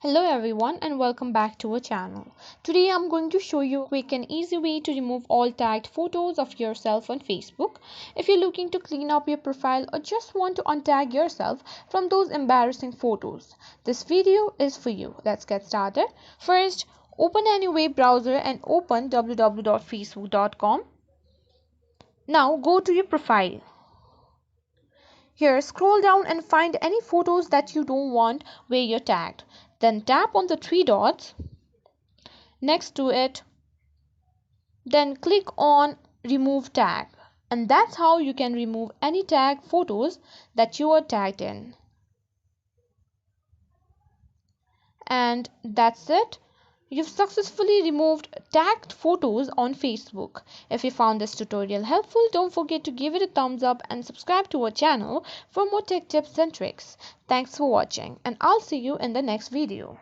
Hello everyone and welcome back to our channel. Today I'm going to show you a quick and easy way to remove all tagged photos of yourself on Facebook. If you're looking to clean up your profile or just want to untag yourself from those embarrassing photos, this video is for you. Let's get started. First, open any web browser and open www.facebook.com. Now go to your profile. Here, scroll down and find any photos that you don't want where you're tagged. Then tap on the three dots next to it. Then click on Remove Tag. And that's how you can remove any tag photos that you are tagged in. And that's it. You've successfully removed tagged photos on Facebook. If you found this tutorial helpful, don't forget to give it a thumbs up and subscribe to our channel for more tech tips and tricks. Thanks for watching, and I'll see you in the next video.